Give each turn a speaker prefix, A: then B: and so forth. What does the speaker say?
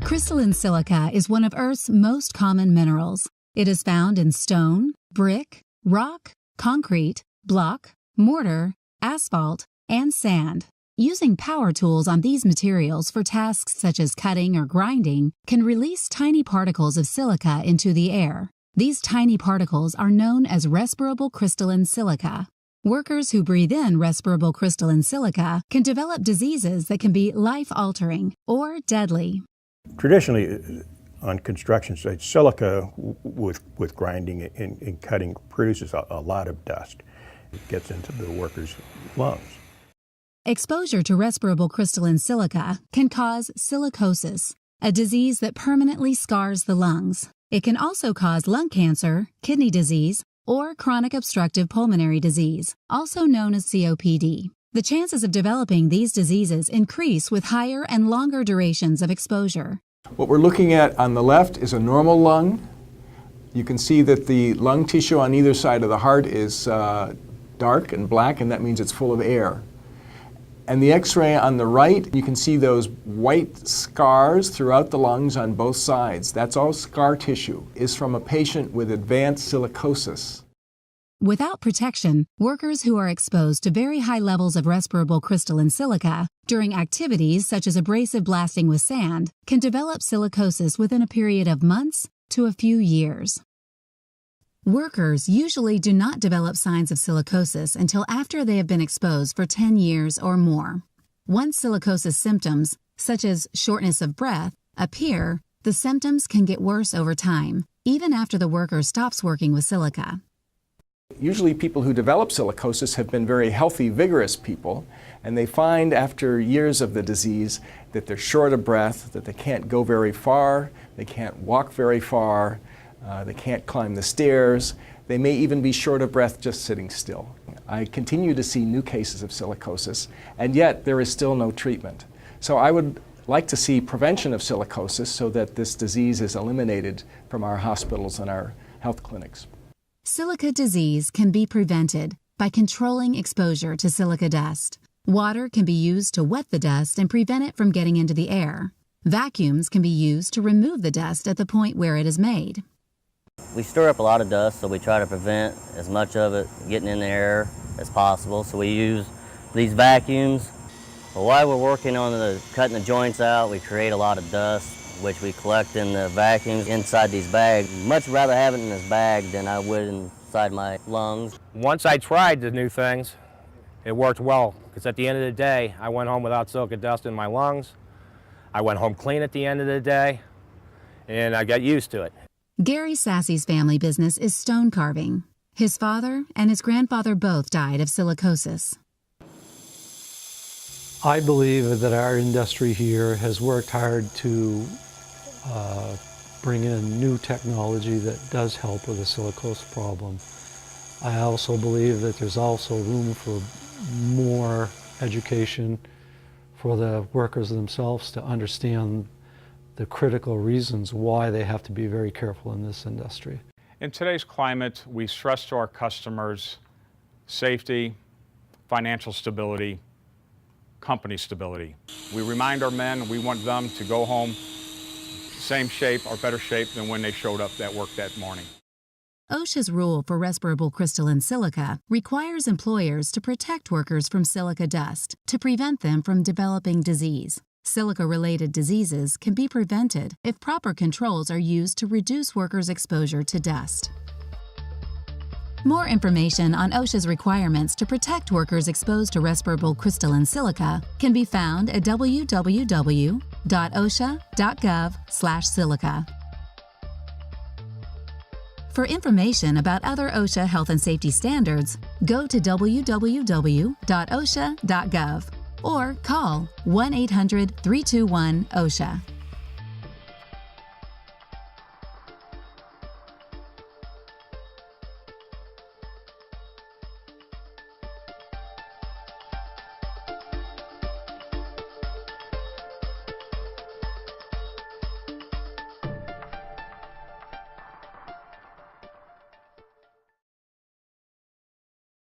A: Crystalline silica is one of Earth's most common minerals. It is found in stone, brick, rock, concrete, block, mortar, asphalt, and sand. Using power tools on these materials for tasks such as cutting or grinding can release tiny particles of silica into the air. These tiny particles are known as respirable crystalline silica. Workers who breathe in respirable crystalline silica can develop diseases that can be life-altering or deadly.
B: Traditionally, on construction sites, silica with grinding and cutting produces a lot of dust. It gets into the workers' lungs.
A: Exposure to respirable crystalline silica can cause silicosis, a disease that permanently scars the lungs. It can also cause lung cancer, kidney disease, or chronic obstructive pulmonary disease, also known as COPD. The chances of developing these diseases increase with higher and longer durations of exposure.
C: What we're looking at on the left is a normal lung. You can see that the lung tissue on either side of the heart is dark and black, and that means it's full of air. And the X-ray on the right, you can see those white scars throughout the lungs on both sides. That's all scar tissue. Is from a patient with advanced silicosis.
A: Without protection, workers who are exposed to very high levels of respirable crystalline silica during activities such as abrasive blasting with sand can develop silicosis within a period of months to a few years. Workers usually do not develop signs of silicosis until after they have been exposed for 10 years or more. Once silicosis symptoms, such as shortness of breath, appear, the symptoms can get worse over time, even after the worker stops working with silica.
C: Usually people who develop silicosis have been very healthy, vigorous people, and they find after years of the disease that they're short of breath, that they can't go very far, they can't walk very far, they can't climb the stairs. They may even be short of breath just sitting still. I continue to see new cases of silicosis, and yet there is still no treatment. So I would like to see prevention of silicosis so that this disease is eliminated from our hospitals and our health clinics.
A: Silica disease can be prevented by controlling exposure to silica dust. Water can be used to wet the dust and prevent it from getting into the air. Vacuums can be used to remove the dust at the point where it is made.
D: We stir up a lot of dust, so we try to prevent as much of it getting in the air as possible. So we use these vacuums. But while we're working on cutting the joints out, we create a lot of dust, which we collect in the vacuums inside these bags. Much rather have it in this bag than I would inside my lungs.
E: Once I tried the new things, it worked well, because at the end of the day, I went home without silica dust in my lungs. I went home clean at the end of the day, and I got used to it.
A: Gary Sasse's family business is stone carving. His father and his grandfather both died of silicosis.
F: I believe that our industry here has worked hard to bring in new technology that does help with the silicosis problem. I also believe that there's also room for more education for the workers themselves to understand the critical reasons why they have to be very careful in this industry.
G: In today's climate, we stress to our customers safety, financial stability, company stability. We remind our men we want them to go home same shape or better shape than when they showed up at work that morning.
A: OSHA's rule for respirable crystalline silica requires employers to protect workers from silica dust to prevent them from developing disease. Silica-related diseases can be prevented if proper controls are used to reduce workers' exposure to dust. More information on OSHA's requirements to protect workers exposed to respirable crystalline silica can be found at www.osha.gov/silica. For information about other OSHA health and safety standards, go to www.osha.gov or call 1-800-321-OSHA.